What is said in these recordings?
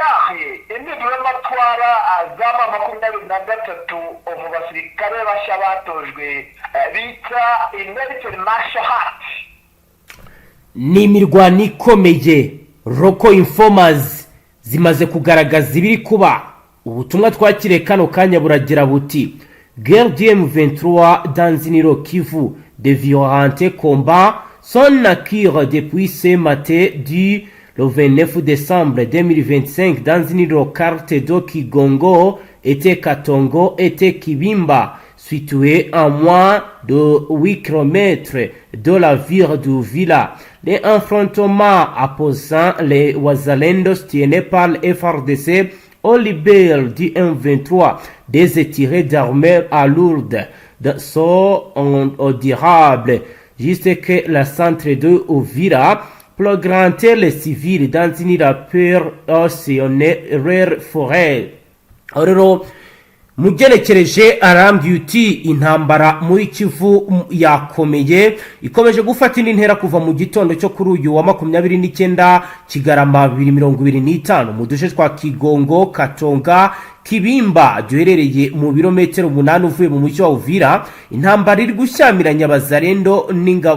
yahe imiburo matwara azama 23 mu basirikare basha batojwe bita military martial arts. Ni imirwano ikomeye roko informers zimaze kugaragaza ibiri kuba. Ubutumwa twakire kano kanya buragira buti guerre du M23 dans une Kivu de violents combats son acquis depuis ce matin du le 29 décembre 2025 dans une carte de Kigongo était Katongo était Kibimba situé à moins de 8 km de la ville d'Uvira. Les affrontements opposant les Wazalendos tiennent par le Fardc au libéral du M23 des étirés d'armées à Lourdes sont indirables juste que la centre de Uvira plagranter les civils dans une rappeur océanaire forêt. Rero mugerekereje arambye uti intambara muri Kivu yakomeye ikomeje gufata intera kuva mu gitondo cyo kuri uyu wa 29 Kigarama 2025 mu duce twa Kigongo, Katonga, Kibimba duherereye mu birometero 8 uvuye mu mucyo wa Uvira. Intambara iri gushyamiranya abazarendo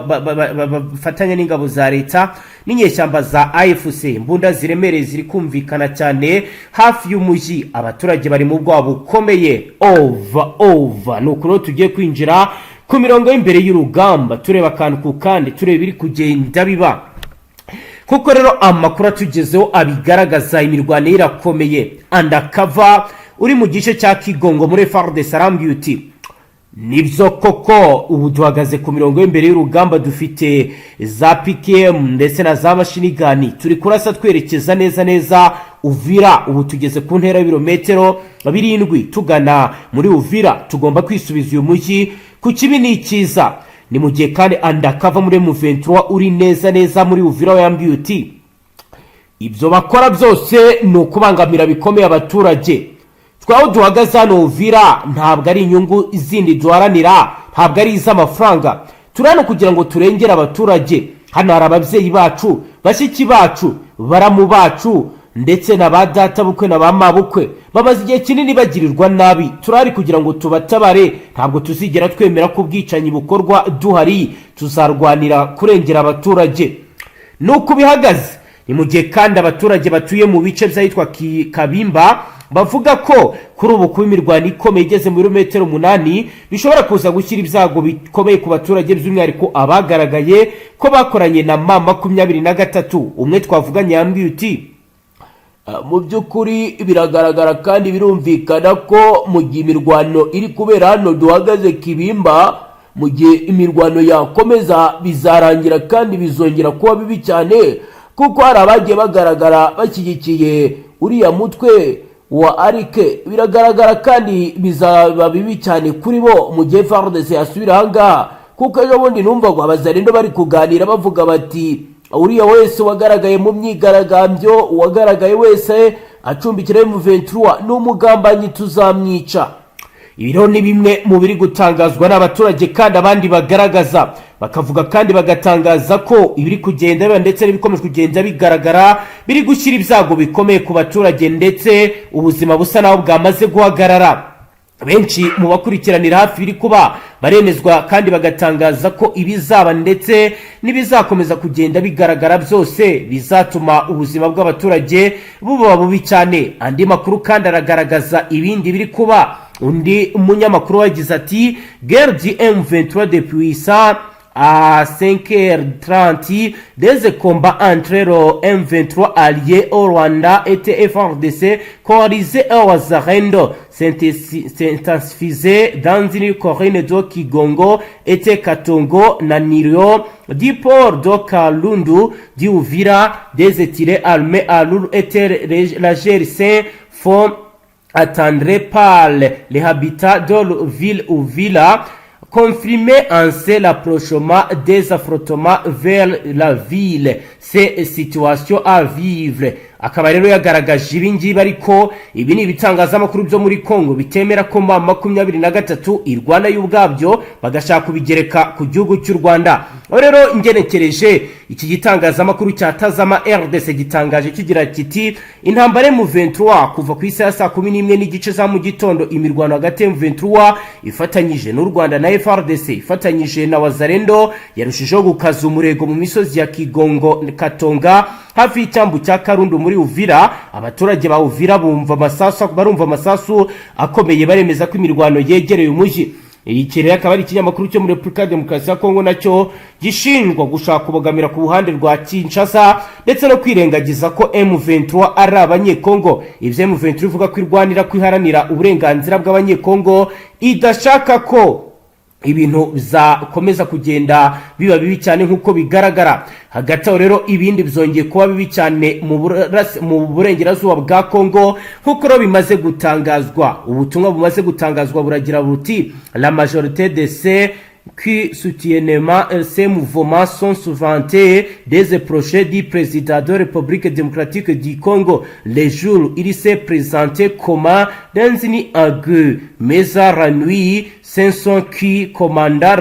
bafatanya n'ingabo za leta n'inyeshyamba za AFC. Mbunda ziremereye ziri kumvikana cyane hafi y'umujyi, abaturage bari mu bwabo bukomeye. Over nuko tugiye kwinjira ku mirongo y'imbere y'urugamba tureba kantu ku kandi tureba biri kugenda biba, kuko rero amakuru atugezeho abigaragaza imirwano irakomeye. Undercover uri mu gice cya Kigongo muri Fardc arambye uti nibyo koko ubu duhagaze ku mirongo y'imbere y'urugamba, dufite za PKM ndetse na za mashinigani, turi kurasa twerekeza neza Uvira. Ubu tugeze ku ntera y'ibirometero 7 tugana muri Uvira. Tugomba kwisubiza uyu mujyi ku kibi n'ikiza. Ni mu gihe kandi undercover muri M23 uri neza muri Uvira yambiye uti ibyo bakora byose ni ukubangamira bikomeye abaturage. Twaho duhagaze hano Uvira ntabwo ari inyungu izindi duharanira, ntabwo ari iz'amafaranga, turano kugira ngo turengere abaturage. Hano hari ababyeyi bacu, bashiki bacu, baramu bacu ndetse na ba data bukwe na ba mabukwe bamaze igihe kinini bagirirwa nabi. Turari kugira ngo tubatabare, ntabwo tuzigera twemera ko ubwicanyi bukorwa duhari, tuzarwanira kurengera abaturage. Nuko bihagaze ni mu gihe kandi abaturage batuye mu bice by'ahitwa Kabimba bavuga ko kuri ubu kuba imirwano ikomeye igeze mu birometero 8 bishobora kuza gushyira ibyago bikomeye ku baturage, by'umwihariko abagaragaye ko bakoranye na mama 23. Umwe twavuganye yambwiye uti mu by'ukuri biragaragara kandi birumvikana ko mu gihe imirwano iri kubera hano duhagaze Kibimba, mu gihe imirwano yakomeza bizarangira kandi bizongera kuba bibi cyane, kuko hari abagiye bagaragara bashyigikiye uriya mutwe wa arike. Biragaragara kandi bizaba bibi cyane kuri bo mu gihe Fardc yasubira hanga, kuko ejo bundi numva ngo abazarendo bari kuganira bavuga bati uriya wese wagaragaye mu myigaragambyo, wagaragaye wese acumbikira M23 n'umugambanyi tuzamwica. Ibiro ni bimwe mu biri gutangazwa n'abaturage kandi abandi bagaragaza bakavuga kandi bagatangaza ko ibiri kugenda ndetse n'ibikomeje kugenda bigaragara biri gushyira ibyago bikomeye ku baturage ndetse ubuzima busa naho bwamaze guhagarara. Benshi mu bakurikiranira hafi biri kuba baremezwa kandi bagatangaza ko ibizaba ndetse nibizakomeza kugenda bigaragara byose bizatuma ubuzima bw'abaturage buba bubi cyane. Andi makuru kandi aragaragaza ibindi biri kuba. Undi umunyamakuru wagize ati guerre du M23 depuis ça à 5h30 des combats entre le M23 alliés au Rwanda et FARDC coalisés au Wazalendo s'intensifiaient dans une commune de Kigongo et Katongo na Nirio du port de Kalundu du Uvira. Des étirés armés à lourd et la GRC font attendre par les habitants de la ville Uvira, confirmer ainsi l'approchement des affrontements vers la ville. Ces situations à vivre akaba rero yagaragaje ibi ngibi ariko ibi ni ibitangazamakuru byo muri Kongo bitemera ko M23 irwana y'ubwabyo bagashaka kubigereka ku gihugu cy'u Rwanda. Rero ingenekereje iki gitangazamakuru cya Tazama RDC gitangaje kigira kiti intambara M23 kuva ku isa ya 11 n'igice za mu gitondo imirwano hagati ya M23 ifatanyije n'u Rwanda na Fardc ifatanyije na Wazalendo yarushijeho gukaza umurego mu misozi ya Kigongo Katonga hafi y'icyambu cya Karundu muri Uvira. Abaturage ba Uvira barumva amasasu akomeye baremeza ko imirwano yegereye umujyi. Iki rero akaba ari ikinyamakuru cyo muri Republika ya Demokarasi ya Kongo nacyo gishinjwa gushaka kubogamira ku buhande rwa Kinshasa ndetse no kwirengagiza ko M23 ari abanyekongo. Ivyo M23 ivuga ko irwanira kwiharanira uburenganzira bw'abanyekongo idashaka ko ibintu bizakomeza kugenda biba bibi cyane nkuko bigaragara. Hagati aho rero ibindi bizongeye kuba bibi cyane mu burengerazuba bwa Kongo nkuko ro bimaze gutangazwa. Ubutumwa bumaze gutangazwa buragira buti la majorité de ceux qui soutiennent ces mouvements sont souvent des projets du président de la République démocratique du Congo. Les jours il s'est présenté comme dans une ague, mais à la nuit, c'est son qui commandant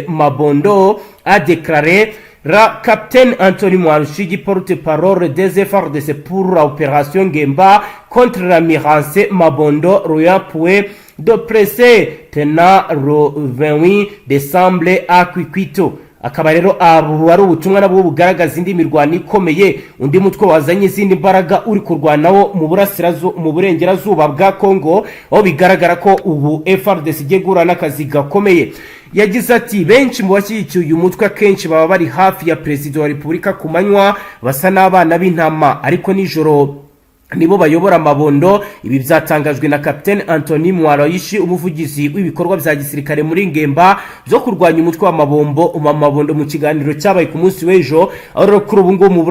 Mabondo a déclaré la capitaine Anthony Mwarushigi porte-parole des efforts de pour l'opération Gemba contre la mirance Mabondo Roya Poué de presser tenant le 28 décembre à Kikwito. Akaba rero ari ubutumwa nabwo bugaragaza indi mirwano ikomeye undi mutwe wazanye izindi mbaraga uri kurwanaho mu burengerazuba bwa Kongo aho bigaragara ko ubu FARDC igiye guhura n'akazi gakomeye. Yagize ati benshi mu bashyigikiye uyu mutwe akenshi baba bari hafi ya perezida wa Repubulika ku manywa basa n'abana b'intama ariko nijoro nibo bayobora Mabondo. Ibi byatangajwe na Captain Anthony Mwarayishi umuvugizi w'ibikorwa bya gisirikare muri Ngemba byo kurwanya umutwe wa Mabondo mu kiganiro cyabaye ku munsi w'ejo. Aho kuri ubu ngo mu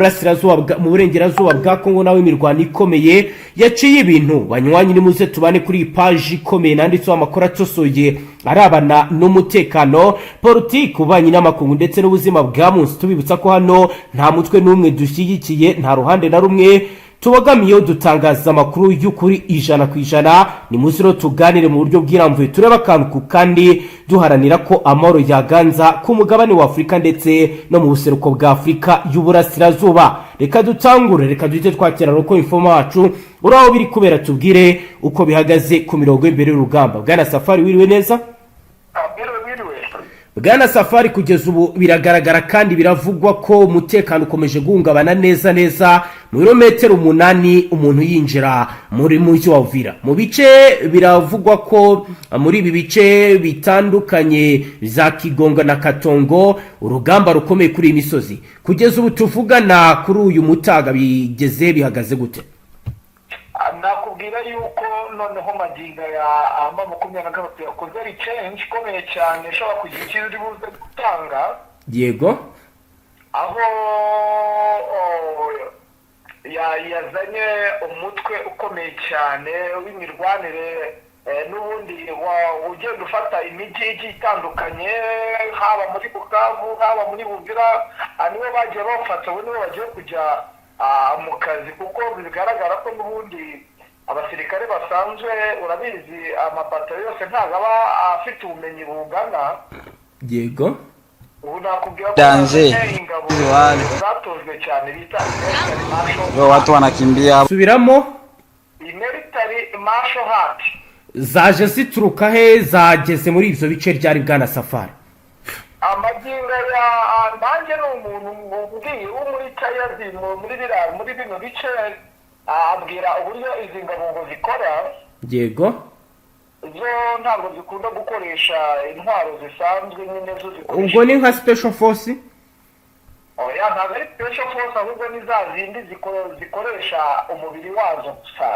burengerazuba bwa Kongo nawe imirwano ikomeye yaciye ibintu. Banywanyi ni muze tubane kuri page ikomeye nanditseho amakuru atosoye arabana n'umutekano, politique, ububanyi n'amakungu ndetse n'ubuzima bwa munsi. Tubibutsa ko hano nta mutwe n'umwe dushyigikiye, nta ruhande na rumwe tubogamiyeho, dutangaza amakuru y'ukuri 100%. Ni muziro tuganire mu buryo bw'iramvuye tureba akantu kandi duharanira ko amahoro yaganza ku mugabane wa Afrika ndetse no mu buseruko bwa Afrika y'uburasirazuba. Reka dutangure, reka duhite twakira roko informa wacu uraho biri kubera tubwire uko bihagaze ku mirongo imbere y'urugamba. Bwana Safari wiriwe neza? Bwana Safari, kugeza ubu biragaragara kandi biravugwa ko umutekano ukomeje guhungabana neza mu birometero 8 umuntu yinjira muri mujyi wa Uvira. Mu bice biravugwa ko muri ibi bice bitandukanye za Kigonga na Katongo urugamba rukomeye kuri imisozi. Kugeza ubu tuvugana kuri uyu mutaga bigeze bihagaze gute? Nakubwira yuko noneho maginga ya M23 yakoze ari change ikomeye cyane ishobora kugira ikintu buze gutanga. Yego. Aho yazanye umutwe ukomeye cyane w'imirwanire n'ubundi ugenda ufata imijyi itandukanye haba muri Bukavu haba muri Uvira, nibo bagiye bafata nibo bagiye kujya mu kazi kuko bigaragara ko n'ubundi abasirikare basanzwe urabizi amabato yose ntago aba afite ubumenyi bungana. Yego. Ubu nakubwira ko ingabo zatojwe cyane bita watu wanakimbia. Subiramo. Military martial art. Zaje zituruka he zageze muri ivyo bice ryari Bwana Safari? Amagingo ya nanjye n'umuntu ubwiye wo muri Kayazi muri bino bice abwira uburyo izi ngabo ngo zikora. Yego. Zo ntabwo zikunda gukoresha intwaro zisanzwe nyine zo zikoresha. Ubwo ni nka special force? Oya, ntabwo ari special force ahubwo ni za zindi zikoresha umubiri wazo gusa.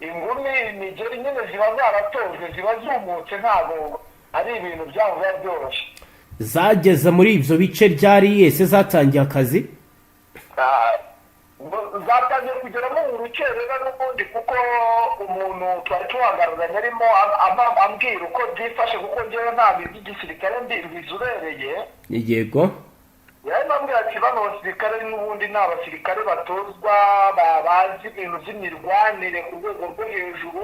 Ingumi nigeri nyine ziba zaratojwe ziba zumutse ntabwo ari ibintu byabo byoroshye. Zageze muri ivyo bice ryari yese zatangiye akazi? Zatangiye kugeramo mu rukerera n'ubundi kuko umuntu twari tuhagararanye arimo ambwira uko byifashe kuko njyewe nta bintu by'igisirikare mbizubereye. Yego. yamambwira ati bano basirikare n'ubundi ni abasirikare batozwa bazi ibintu by'imirwanire ku rwego rwo hejuru,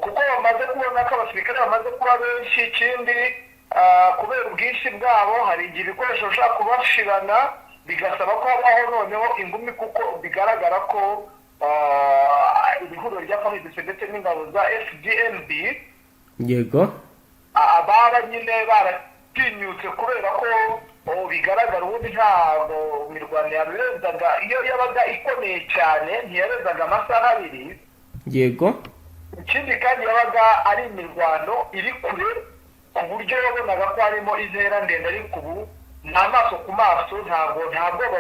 kuko bamaze kubona ko abasirikare bamaze kuba benshi. Ikindi kubera ubwinshi bwabo hari igihe ibikoresho bishobora kubashirana bigasaba ko habaho noneho ingumi, kuko bigaragara ko ihuriro rya Fardc ndetse n'ingabo za FDNB yego ababa nyine baratinyutse kubera ko bigaragara ubundi ntabwo imirwano yarezaga, iyo yabaga ikomeye cyane ntiyarezaga amasaha abiri. yego ikindi kandi yabaga ari imirwano iri kure ku buryo yabonaga ko harimo intera ndende, ariko ubu ni amaso ku maso, ntabwo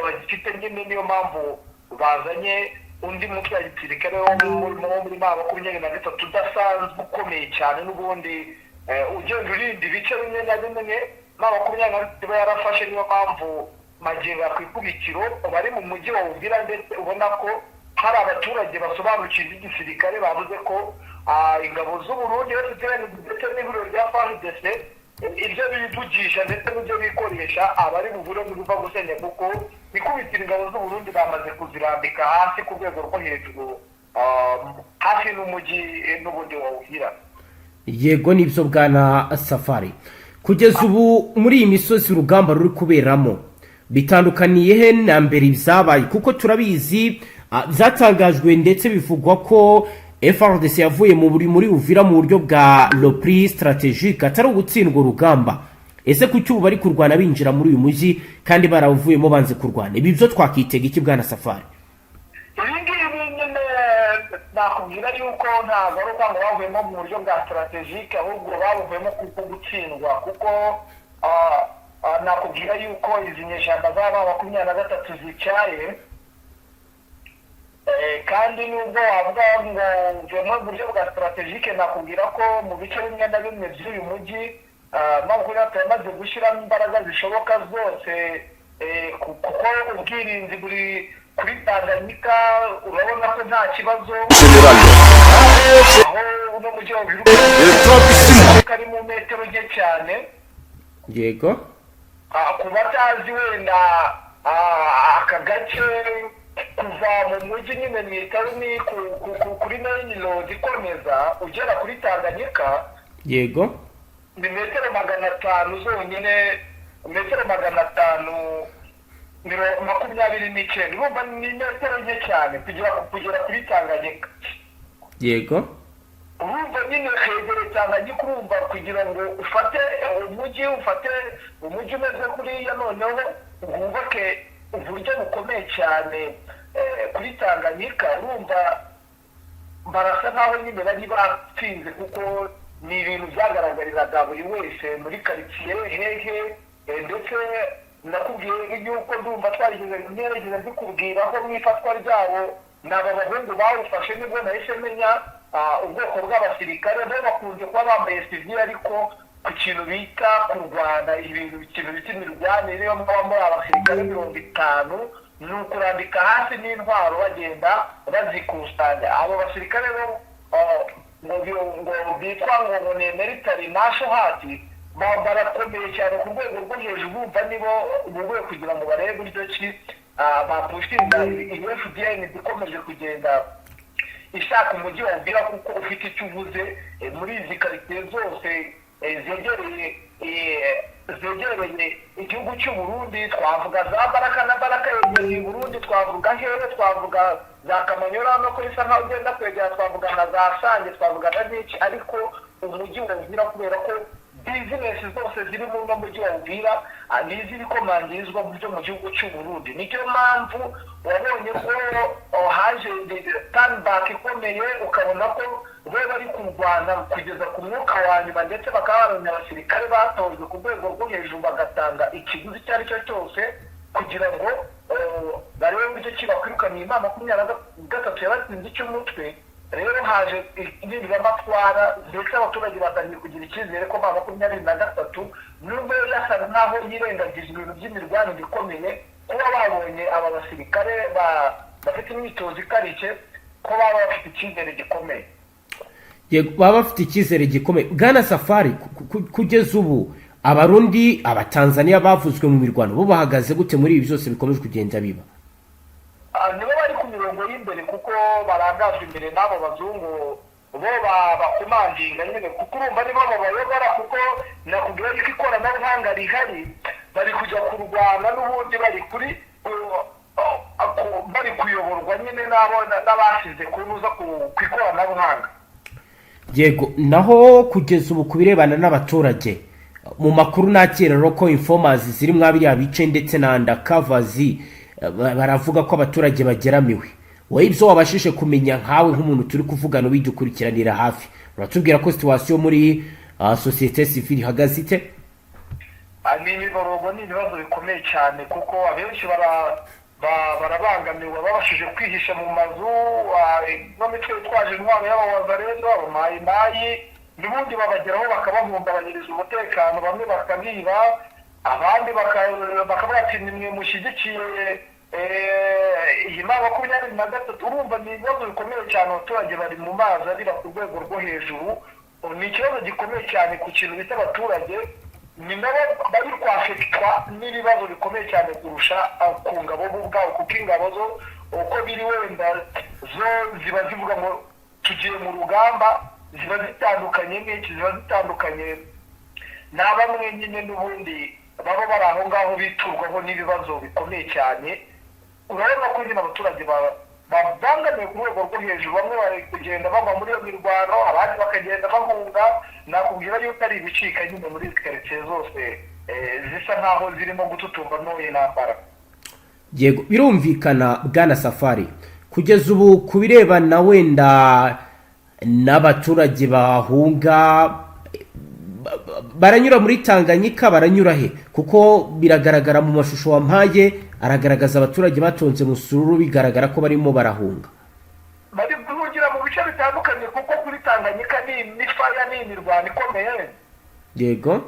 bagifite nyine. Niyo mpamvu bazanye undi mutwe wa gisirikare wo muri M23 udasanzwe ukomeye cyane, n'ubundi ugenda urinda ibice bimwe na bimwe M23 yarafashe. Niyo mpamvu magingo ku ikubitiro bari mu mujyi wa Uvira, ndetse ubona ko hari abaturage basobanukiwe igisirikare bavuze ko ingabo z'u Burundi ndetse n'ihuriro rya Fardc ibyo bivugisha ndetse n'ibyo bikoresha abari buvure mu ruva gusenya, kuko ikubitiro ingabo z'u Burundi bamaze kuzirambika hasi ku rwego rwo hejuru hafi n'umujyi n'ubundi wa Uvira. yego nibyo bwana Safari. Kugeza ubu muri iyi misozi urugamba ruri kuberamo bitandukaniye he na mbere ibyabaye? Kuko turabizi zatangajwe ndetse bivugwa ko Fardc yavuye muri Uvira mu buryo bwa reprise stratégique atari ugutsindwa urugamba. Ese kuki ubu bari kurwana binjira muri uyu mujyi kandi baravuyemo banze kurwana? Ibi byo twakitega iki bwana Safari? nakubwira yuko ntabwo ari uko ngo bavuyemo mu buryo bwa stratégique, ahubwo bavuyemo kuko gutsindwa, kuko nakubwira yuko izi nyeshyamba z'aba 23 zicaye, kandi nubwo wavuga ngo mvuyemo mu buryo bwa stratégique, nakubwira ko mu bice bimwe na bimwe by'uyu mujyi M23 yamaze gushyiramo imbaraga zishoboka zose, kuko ubwirinzi buri kuri Tanganyika urabona ko nta kibazo, aho uno mujyi wa Uvira kari mu metero nke cyane. yego ku batazi wenda aka gace kuva mu mujyi nyine mu itaruni kuri main road ikomeza ugera kuri Tanganyika, yego ni metero 500 zonyine, metero 500 29. Urumva ni metero nke cyane kugera kuri Tanganyika. yego urumva nyine hegere Tanganyika, urumva kugira ngo ufate umujyi umeze kuriya, noneho wubake uburyo bukomeye cyane kuri Tanganyika. Urumva barasa nkaho nyine bari batsinze, kuko ni ibintu byagaragariraga buri wese muri karitsiye hehe. Ndetse nakubwiye yuko ndumva twarigeze zikubwira ko mu ifatwa ryabo n'aba bahungu bawufashe, nibwo nahise menya ubwoko bw'abasirikare. bo bakunze kuba bambaye civil, ariko ku kintu bita kurwana ikintu bita imirwanire, niyo mpamvu muri abasirikare 50 ni ukurambika hasi n'intwaro bagenda bazikusanya. abo basirikare ngo bitwa ngo ni military national hati, barakomeye cyane ku rwego rwo hejuru. Bumva nibo ubuwe kugira ngo barebe buryo ki bapushinga FDN ikomeje kugenda ishaka umujyi wa Uvira, kuko ufite icyo uvuze muri izi karitsiye zose zegereye igihugu cy'u Burundi. Twavuga za Baraka na Baraka yegereye Burundi, twavuga Here, twavuga za Kamanyora no kuri sa nkaho ugenda kwegera, twavuga na za Sange, twavuga na Niki. ariko umujyi wa Uvira kubera ko bizinesi zose ziri mu mujyi wa Uvira n'iziri komandirizwa mu gihugu cy'u Burundi. Nicyo mpamvu wabonye ko haje turn-back ikomeye, ukabona ko bo bari kurwana kugeza ku mwuka wa nyuma, ndetse bakaba baronye abasirikare batojwe ku rwego rwo hejuru, bagatanga ikiguzi icyo ari cyo cyose kugira ngo barebe uburyo ki bakwirukaniye M23 yabatsinze icy'umutwe. Rero haje impinduramatwara, ndetse abaturage batangiye kugira icyizere ko M23 nubwo yasa nkaho yirengagije ibintu by'imirwanire ikomeye, kuba babonye aba basirikare bafite imyitozo ikarishye, ko baba bafite icyizere gikomeye. baba bafite icyizere gikomeye. Bwana Safari, kugeza ubu abarundi abatanzania bavuzwe mu mirwano bo bahagaze gute muri ibi byose bikomeje kugenda biba? Nibo bari ku mirongo y'imbere kuko barangajwe imbere n'abo bazungu bo bakumanginga nyine kuko urumva nibo babayobora kuko nakubwira yuko ikoranabuhanga rihari bari kujya kurwana n'ubundi bari kuyoborwa nyine n'abasize kuruza ku ikoranabuhanga. Yego, naho kugeza ubu kubirebana n'abaturage mu makuru nakira local informers ziri mwabiriya bice ndetse na undercovers baravuga ko abaturage bageramiwe. Wowe ibyo wabashije kumenya nkawe nk'umuntu turi kuvugana ubidukurikiranira hafi, uratubwira ko situation muri société civile ihagaze ite? Ni ibibazo bikomeye cyane kuko abenshi barabangamiwe babashije kwihisha mu mazu no mitwe twaje intwaro y'abawazarezo abamayimayi n'ubundi babageraho bakabahungabanyiriza umutekano, bamwe bakabiba abandi bakavuga ati nimwe mushyigikiye iyi ma 23. urumva ni ibibazo bikomeye cyane, abaturage bari mu mazi arira ku rwego rwo hejuru. Ni ikibazo gikomeye cyane ku kintu bita abaturage, ni nabo bari kwafekitwa n'ibibazo bikomeye cyane kurusha ku ngabo bo ubwabo kuko ingabo zo uko biri wenda zo ziba zivuga ngo tugiye mu rugamba, ziba zitandukanye n'iki, ziba zitandukanye na bamwe nyine n'ubundi baba bari aho ngaho biturwaho n'ibibazo bikomeye cyane. Urabona ko nyine abaturage babangamiye ku rwego rwo hejuru, bamwe bari kugenda bava muri iyo mirwano, abandi bakagenda bahunga. Nakubwira yuko ari ibicika nyine muri izi karitsiye zose zisa nkaho zirimo gututumba n'uyu ntambara. Yego, birumvikana bwana Safari, kugeza ubu kubirebana wenda n'abaturage bahunga baranyura muri Tanganyika, baranyura he? Kuko biragaragara mu mashusho wampaye aragaragaza abaturage batonze musururu, bigaragara ko barimo barahunga. Bari guhungira mu bice bitandukanye kuko kuri Tanganyika ni faya ni imirwano ikomeye. Yego,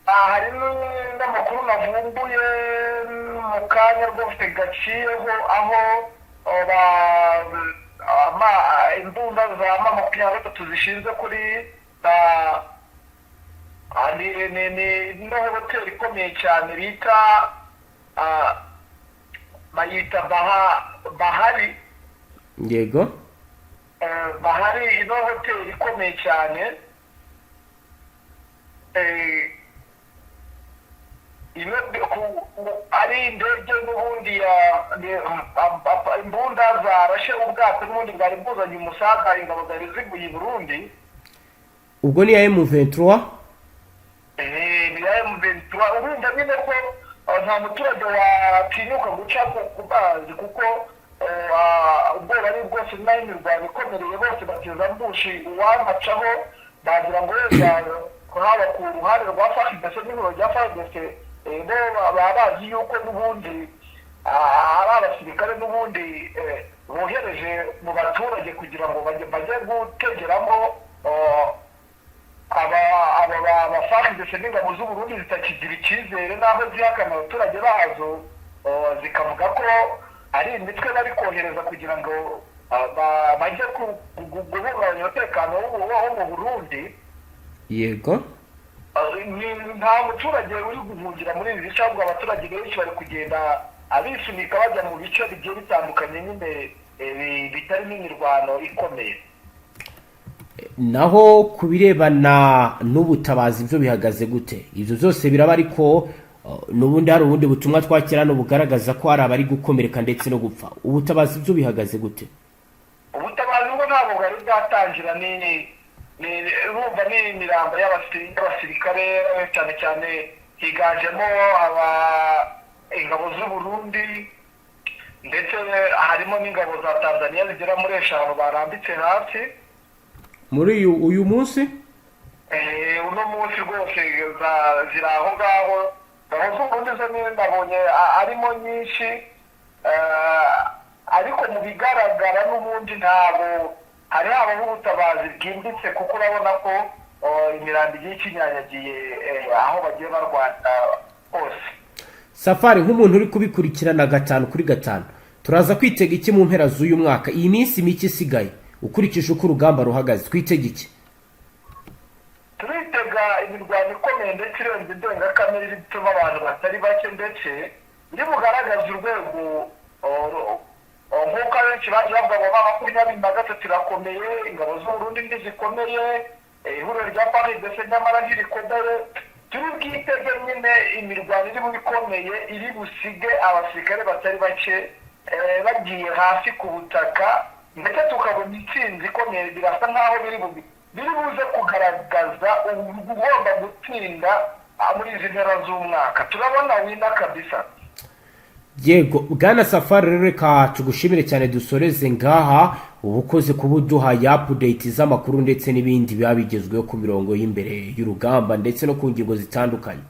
hari n'amakuru navumbuye mu kanya rwose gaciyeho aho imbunda za M23 zishinzwe kuri ni hoteli ikomeye cyane bita bayita Bahari. Yego, Bahari ino hoteli ikomeye cyane ari indege n'ubundi imbunda zarashe ubwato n'ubundi bwari bwuzanye umusaga ingabo zari ziguye i Burundi. ubwo ni ya M23? Ni ya M23. urumva nyine ko nta muturage watinyuka guca ku mazi kuko ubwoba ari bwose nayo imirwano ikomereye, bose bateza mbushi uwamacaho bagira ngo wenda haba ku ruhande rwa Fardc n'ibiro rya Fardc bo babazi yuko n'ubundi ari abasirikare n'ubundi bohereje mu baturage kugira ngo bajye gutegeramo aba Fardc n'ingabo z'u Burundi zitakigira icyizere n'aho zihakana abaturage bazo, zikavuga ko ari imitwe bari kohereza kugira ngo bajye guhungabanya umutekano wo mu Burundi. Yego, nta muturage uri guhungira muri ibi bice, ahubwo abaturage benshi bari kugenda abisunika bajya mu bice bigiye bitandukanye nyine bitarimo imirwano ikomeye. naho kubirebana n'ubutabazi byo bihagaze gute? Ibyo byose biraba, ariko n'ubundi hari ubundi butumwa twakira no bugaragaza ko hari abari gukomereka ndetse no gupfa. Ubutabazi byo bihagaze gute? Ubutabazi bwo ntabwo bwari bwatangira, urumva ni imirambo y'abasirikare cyane cyane, higanjemo ingabo z'u Burundi ndetse harimo n'ingabo za Tanzania zigera muri 5 barambitse hasi muri uyu munsi. Uno munsi rwose ziri aho ngaho, aho z'ubundi zo nabonye arimo nyinshi, ariko mu bigaragara n'ubundi ntabwo hari habaho ubutabazi bwimbitse kuko urabona ko imirambi igiye ikinyanyagiye aho bagiye barwanda hose. Safari, nk'umuntu uri kubikurikirana 5/5, turaza kwitega iki mu mpera z'uyu mwaka, iyi minsi mike isigaye ukurikije uko urugamba ruhagaze? Twitega iki? Turitega kuvuga imirwano ikomeye ndetse irenze indengakamere bituma abantu batari bake ndetse biri bugaragaza urwego nk'uko abenshi baje bavuga ngo makumyabiri na gatatu irakomeye, ingabo z'Uburundi ntizikomeye, ihuriro rya Fardc nyamara ntirikomeye. Turi bwiteze nyine imirwano iri bubikomeye iri busige abasirikare batari bake bagiye hasi ku butaka, ndetse tukabona intsinzi ikomeye. Birasa nk'aho biri buze kugaragaza ugomba gutsinda muri izi mpera z'umwaka. Turabona wina kabisa. Yego bwana Safari, rero reka tugushimire cyane, dusoreze ngaha. Ubukoze kubuduha ya update z'amakuru ndetse n'ibindi biba bigezweho ku mirongo y'imbere y'urugamba ndetse no ku ngingo zitandukanye.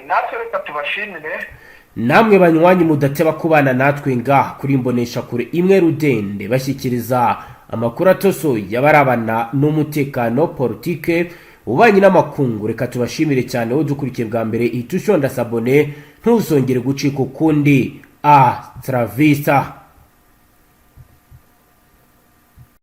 Natwe reka tubashimire. Namwe banywanyi mudateba kubana natwe ngaha kuri imbonesha kure imwe Rudende bashyikiriza amakuru atosoye yabarabana n'umutekano, politique, ububanyi n'amakungu. Reka tubashimire cyane wo dukurikiye bwa mbere, itushonda sabone ntuzongere gucika ukundi. Travista.